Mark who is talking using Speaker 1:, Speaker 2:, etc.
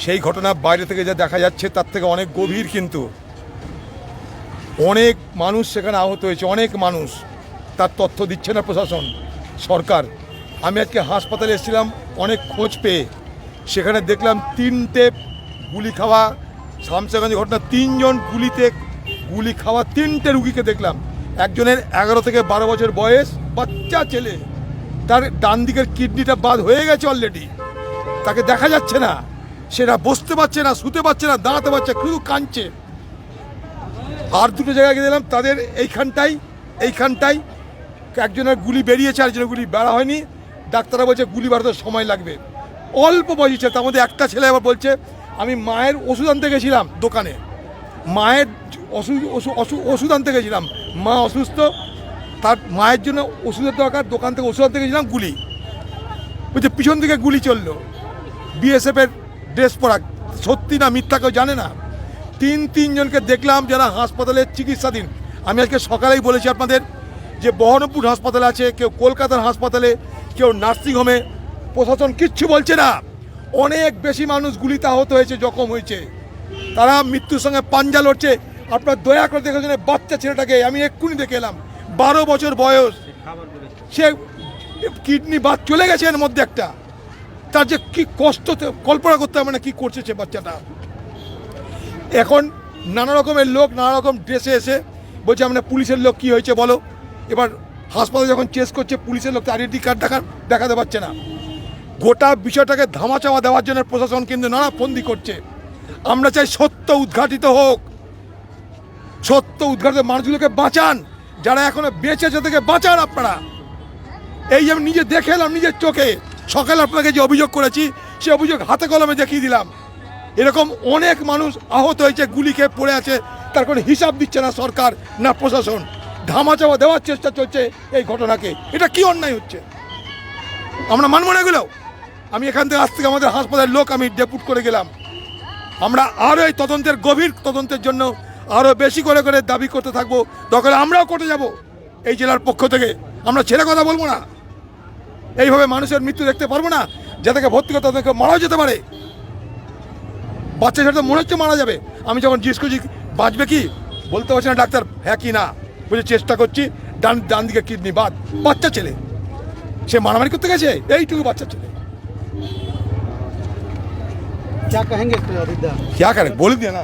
Speaker 1: সেই ঘটনা বাইরে থেকে যা দেখা যাচ্ছে তার থেকে অনেক গভীর, কিন্তু অনেক মানুষ সেখানে আহত হয়েছে, অনেক মানুষ, তার তথ্য দিচ্ছে না প্রশাসন, সরকার। আমি আজকে হাসপাতালে এসেছিলাম অনেক খোঁজ পেয়ে, সেখানে দেখলাম 3টে গুলি খাওয়া শামসাগঞ্জ ঘটনা, 3 জন গুলি খাওয়া 3টে রুগীকে দেখলাম। একজনের 11 থেকে 12 বছর বয়স, বাচ্চা ছেলে, তার ডান দিকের কিডনিটা বাদ হয়ে গেছে অলরেডি, তাকে দেখা যাচ্ছে না, সেটা বসতে পারছে না, শুতে পারছে না, দাঁড়াতে পারছে, শুধু কাঁদছে। আর 2টো জায়গায় গিয়ে দিলাম, তাদের এইখানটাই একজনের গুলি বেরিয়েছে, আরেকজনের গুলি বেড়া হয়নি। ডাক্তাররা বলছে গুলি বাড়াতে সময় লাগবে। অল্প বয়সী ছেলে, তার মধ্যে একটা ছেলে আবার বলছে আমি মায়ের ওষুধ আনতে গেছিলাম দোকানে, মায়ের ওষুধ আনতে গেছিলাম, মা অসুস্থ, তার মায়ের জন্য ওষুধের দরকার, দোকান থেকে ওষুধ আনতে গেছিলাম, গুলি। বলছে পিছন থেকে গুলি চললো, বিএসএফের ড্রেস পরা, সত্যি না মিথ্যা কেউ জানে না। 3 জনকে দেখলাম যারা হাসপাতালে চিকিৎসাধীন। আমি আজকে সকালেই বলেছি আপনাদের যে বহরমপুর হাসপাতালে আছে, কেউ কলকাতার হাসপাতালে, কেউ নার্সিংহোমে, প্রশাসন কিচ্ছু বলছে না। অনেক বেশি মানুষ গুলিতে আহত হয়েছে, জখম হয়েছে, তারা মৃত্যুর সঙ্গে পাঞ্জা লড়ছে। আপনার দয়া করে দেখেছেন বাচ্চা ছেলেটাকে, আমি এক্ষুনি দেখে এলাম, 12 বছর বয়স, সে কিডনি বাদ চলে গেছে এর মধ্যে একটা, তার যে কি কষ্ট কল্পনা করতে হবে না কি করছে সে বাচ্চাটা। এখন নানা রকমের লোক নানা রকম ড্রেসে এসে বলছে আমরা পুলিশের লোক, কি হয়েছে বলো। এবার হাসপাতালে যখন চেস করছে পুলিশের লোক আইডেন্টি কার্ড দেখাতে পারছে না। গোটা বিষয়টাকে ধামাচাপা দেওয়ার জন্য প্রশাসন কিন্তু নানা ফন্দি করছে। আমরা চাই সত্য উদ্ঘাটিত হোক, সত্য উদ্ঘাটিত, মানুষগুলোকে বাঁচান, যারা এখনো বেঁচে আছে থেকে বাঁচান আপনারা। এই যে আমি নিজে দেখে এলাম নিজের চোখে, সকালে আপনাকে যে অভিযোগ করেছি সে অভিযোগ হাতে কলমে দেখিয়ে দিলাম। এরকম অনেক মানুষ আহত হয়েছে, গুলি খেয়ে পড়ে আছে, তার কোনো হিসাব দিচ্ছে না সরকার না প্রশাসন, ধামাচাপা দেওয়ার চেষ্টা চলছে এই ঘটনাকে। এটা কি অন্যায় হচ্ছে, আমরা মানব না এগুলো। আমি এখান থেকে আজ থেকে আমাদের হাসপাতালের লোক আমি ডেপুট করে গেলাম, আমরা আরও এই তদন্তের গভীর তদন্তের জন্য আরও বেশি করে করে দাবি করতে থাকবো। দরকার আমরাও কোর্টে যাব এই জেলার পক্ষ থেকে, আমরা ছেড়ে কথা বলবো না। এইভাবে মানুষের মৃত্যু দেখতে পারবো না, যাদেরকে ভর্তি করতে তাদেরকে মারাও যেতে পারে। বাচ্চা ছেলে তো মনে হচ্ছে মারা যাবে। আমি যখন জিজ্ঞেস করছি বাঁচবে কি, বলতে পারছি না ডাক্তার, হ্যাঁ কি না, বলছে চেষ্টা করছি, ডান দিকে কিডনি বাদ, বাচ্চা ছেলে, সে মারামারি করতে গেছে, এইটুকু বাচ্চা ছেলে।
Speaker 2: क्या कहेंगे
Speaker 1: क्या करें, बोल दिया ना।